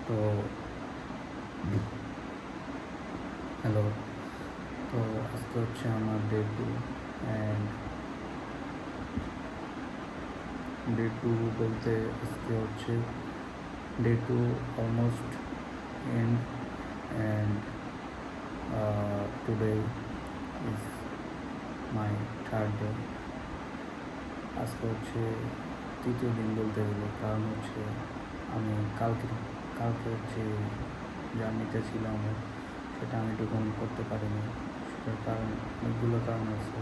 তো হ্যালো। তো আজকে হচ্ছে আমার ডে 2 অ্যান্ড ডে 2 বলতে আজকে হচ্ছে day 2 almost and and today is my third day. আজকে হচ্ছে তৃতীয় দিন বলতে গেলে, কারণ হচ্ছে আমি কালকে হচ্ছে জার্নিতে ছিলাম, সেটা আমি ডকুমেন্ট করতে পারিনি। সেটার কারণ অনেকগুলো কারণ আছে।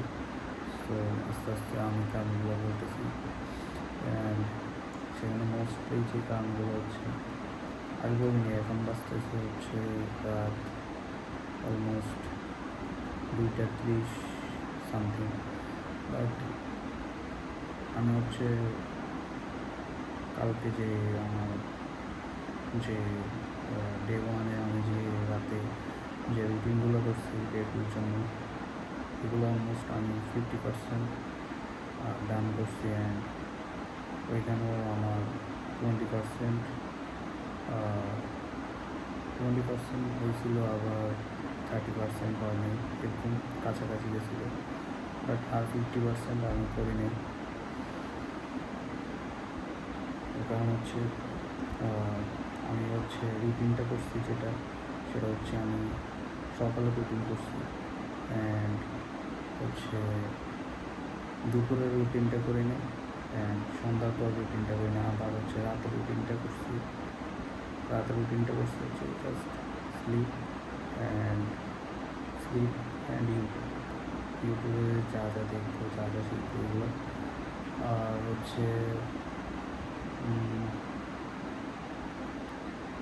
তো আস্তে আস্তে আমি কারণগুলো বলতেছি। অ্যান্ড সেখানে মোস্টলি যে কারণগুলো হচ্ছে আগে বলিনি, এখন বাঁচতেছে হচ্ছে রাত অলমোস্ট 2:30 সামথিং। বাট আমি হচ্ছে কালকে যে আমার যে ডে 1-এ আমি যে রাতে যে রুটিনগুলো করছি ডে 2-র জন্য, এগুলো অলমোস্ট আমি 50% ডান করছি। অ্যান্ড ওইখানেও আমার 20% হয়েছিল, আবার 30% হয়নি, এরকম কাছাকাছি গেছিলো। বাট আর 50% আমি করিনি। কারণ হচ্ছে আমি হচ্ছে রুটিনটা করছি সেটা হচ্ছে আমি সকালে রুটিন করছি, অ্যান্ড হচ্ছে দুপুরের রুটিনটা করি না, অ্যান্ড সন্ধ্যার পর রুটিনটা করি না। আবার হচ্ছে রাতের রুটিনটা করছি হচ্ছে জাস্ট স্লিপ অ্যান্ড ইউটিউবে যা দেখবো, যা শিখবো এগুলো। আর হচ্ছে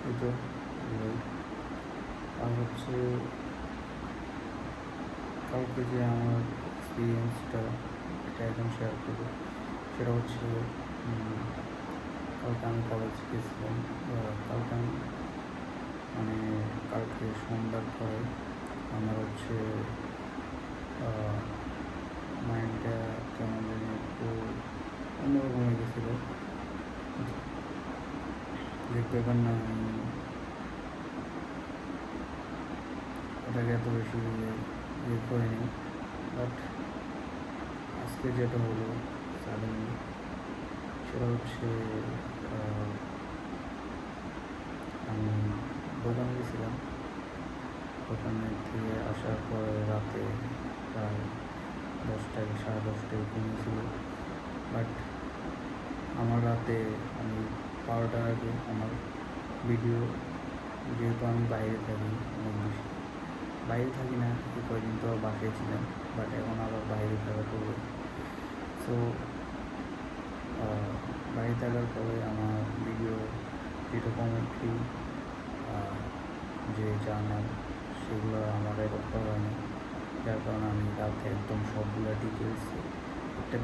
এই তো এগুলোই। আর হচ্ছে কালকে যে আমার এক্সপিরিয়েন্সটা, এটা এখন শেয়ার করবো। সেটা হচ্ছে কালকে আমি কলেজ গেছিলাম। কালকে সন্ধ্যার পরে আমার হচ্ছে মাইন্ডটা কেমন জানি একটু অন্যরকম হয়ে গেছিলো। দেখতে পান না, আমি ওটাকে এত বেশি ইয়ে করিনি। বাট আজকে যেটা হলো সাডেনলি, সেটা হচ্ছে আমি দোকানে গেছিলাম। দোকানে থেকে আসার পরে রাতে প্রায় 10টায়, 10:30টায় ঘুমিয়েছিল। বাট আমার রাতে আমি 12টার আগে আমার ভিডিও, যেহেতু আমি বাইরে থাকি, অনেক বেশি বাইরে থাকি না, এই কয়েকদিন তো বাসায় ছিলাম, বাট এখন আবার বাইরে থাকা করবো। সো বাইরে থাকার পরে আমার ভিডিও যেটা কমেন্ট্রি, যে জার্নাল, সেগুলো আমার রেকর্ড করা হয়নি, যার কারণে আমি রাতে একদম সবগুলো ডিটেলস একটা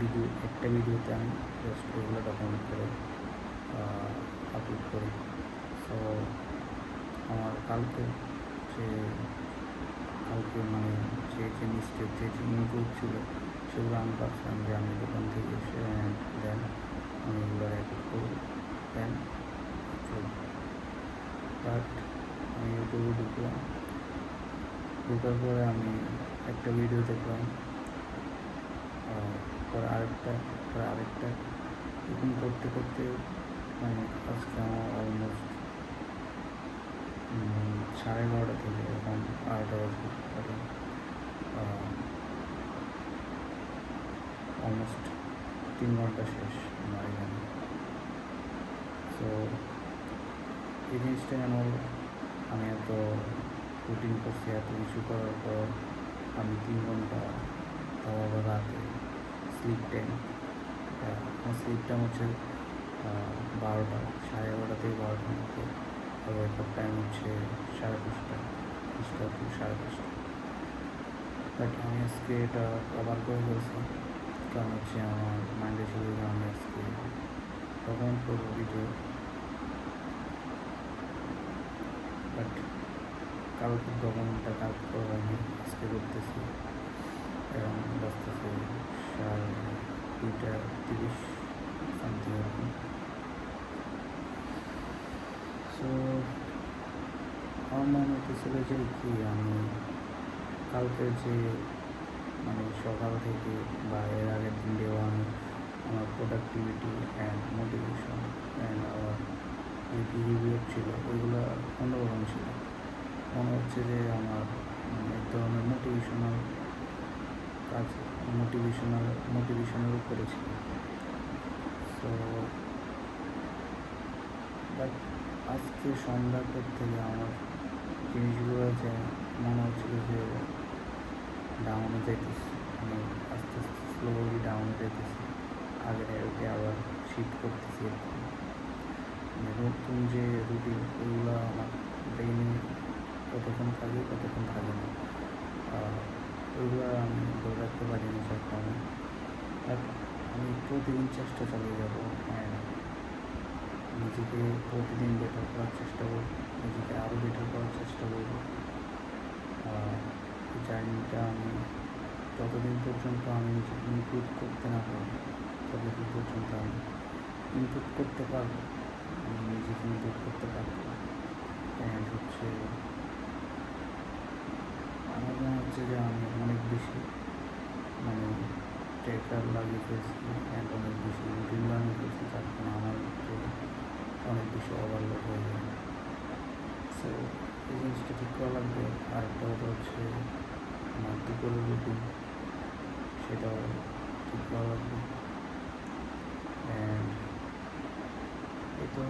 ভিডিওতে আমি জাস্ট ওইগুলো ডকুমেন্ট করে আপলোড করি। সো আমার কালকে মানে যে মিস্টেক, যে ইনপুট ছিল, সেগুলো আমি ভাবছিলাম যে আমি দোকান থেকে এসে দেন আমি এগুলো রেকর্ড করবো, দেন বাট আমি ইউটিউবে ঢুকার পরে আমি একটা ভিডিও দেখলাম, পরে আরেকটা এরকম করতে করতে মানে আজকে আমার অলমোস্ট 12:30 থেকে এখন 2:30 বাজে, অলমোস্ট 3 ঘন্টা শেষ আমার এখানে। সো এই জিনিসটা কেন হলো, আমি এত রুটিন করছি, এত কিছু করার পর আমি 3 ঘন্টা, তাও আবার রাতে স্লিপ টাইম, আমার স্লিপ টাইম হচ্ছে 12টা, 11:30 থেকে 12টার মধ্যে। আর ওয়েকআপ টাইম হচ্ছে 5:30টা টু 5:30। বাট আমি আজকে এটা কভার করে ফেলছি, কারণ হচ্ছে আমার মাইন্ডে ছিল যে আমি আজকে ডকুমেন্ট করবো ভিডিও। বাট কালকে ডকুমেন্টটা কালকে করা হয়নি, আজকে করতেছি। এবং বাজতেছে 2:30 সামথিং এরকম। সো মনে হতেছিল যে কি আমি কালকে যে মানে সকাল থেকে বা এর আগের দিন দেওয়া আমি আমার প্রোডাক্টিভিটি অ্যান্ড মোটিভেশন অ্যান্ড আমার যে বিহেভিয়ার ছিল ওইগুলো অন্যরকম ছিল। মনে হচ্ছে যে আমার মানে এক ধরনের কাজ মোটিভেশনের উপরে ছিল। সো বাট আজকে সন্ধ্যার পর থেকে আমার জিনিসগুলো যে মনে হচ্ছিল যে ডাউনে যাইতেছে, মানে আস্তে আস্তে স্লোলি ডাউনে যাইতেছে, আগের ওকে আবার শিফট করতেছি এরকম। মানে নতুন যে রুটিন ওইগুলো আমার ব্রেইনে কতক্ষণ থাকে কতক্ষণ থাকে না, ওইগুলো আমি ধরে রাখতে পারি না যার কারণে। বাট আমি প্রতিদিন চেষ্টা চালিয়ে যাবো অ্যান্ড নিজেকে প্রতিদিন বেটার করার চেষ্টা করব, নিজেকে আরও বেটার করার চেষ্টা করব। জার্নিটা আমি যতদিন পর্যন্ত আমি নিজেকে ইমপ্রুভ করতে না পারবো ততদিন পর্যন্ত আমি ইমপ্রুভ করতে পারবো, আমি নিজেকে ইমপ্রুভ করতে পারবো। অ্যান্ড হচ্ছে আমার মনে হচ্ছে যে আমি অনেক বেশি মানে ট্রেকার লাগিয়ে ফেলছি অ্যান্ড অনেক বেশি রুটিন বানিয়ে ফেলছি, যার কারণে আমার মধ্যে অনেক বেশি ওভারলোড হয়ে যায়। সো এই জিনিসটা ঠিক করা লাগবে। আরেকটা কথা হচ্ছে আমার দুপুরের রুটিন, সেটাও ঠিক করা লাগবে। অ্যান্ড এই তো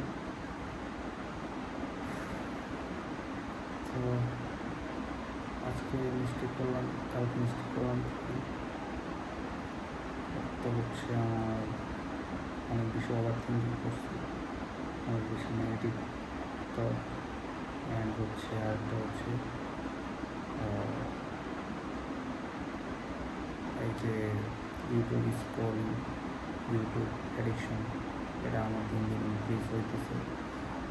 আজকে মিস্টেক করলাম, কালকে মিস্টেক করলাম, তো হচ্ছে আমার অনেক বেশি ওভার থিঙ্কিং করছি, অনেক বেশি নেগেটিভ থট। অ্যান্ড হচ্ছে আরেকটা হচ্ছে এই যে ইউটিউব স্ক্রলিং, ইউটিউব অ্যাডিকশন, এটা আমার দিন দিন ইনক্রিজ হইতেছে।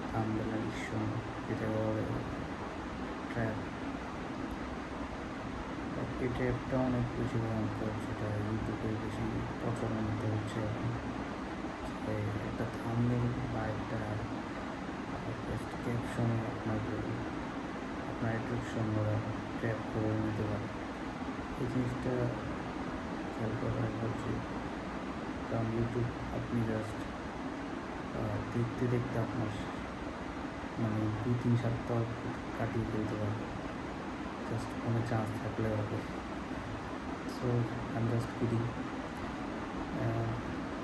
থাম্বনেল অ্যাডিকশন, যেটা বলে ট্র্যাপ, এই ট্র্যাপটা অনেক বেশি ভয়ঙ্কর, যেটা ইউটিউবে বেশি প্রচলনিত হচ্ছে এখন। একটা থাম্বনেল বা একটা ক্যাপশনে আপনার অ্যাট্রাকশন ওরা ট্র্যাপ করে নিতে পারে। এই জিনিসটা খেয়াল করা উচিত, কারণ ইউটিউব আপনি জাস্ট দেখতে দেখতে আপনার মানে 2-3 সপ্তাহ কাটিয়ে ফেলতে পারবে, জাস্ট কোনো চান্স থাকলে হবে। So I am just kidding.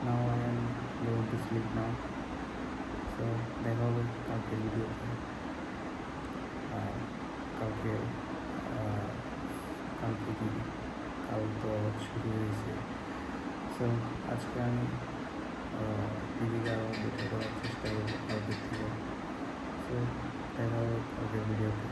Now I am going to sleep now. So দেখা হবে কালকে ভিডিওতে। কালকে কালকে কি কাল তো আবার শুরু হয়েছে। সো আজকে আমি নিজেকে আরও বেটার করার চেষ্টা করবো কালকের থেকে। সো দেখা হবে কালকের ভিডিওতে।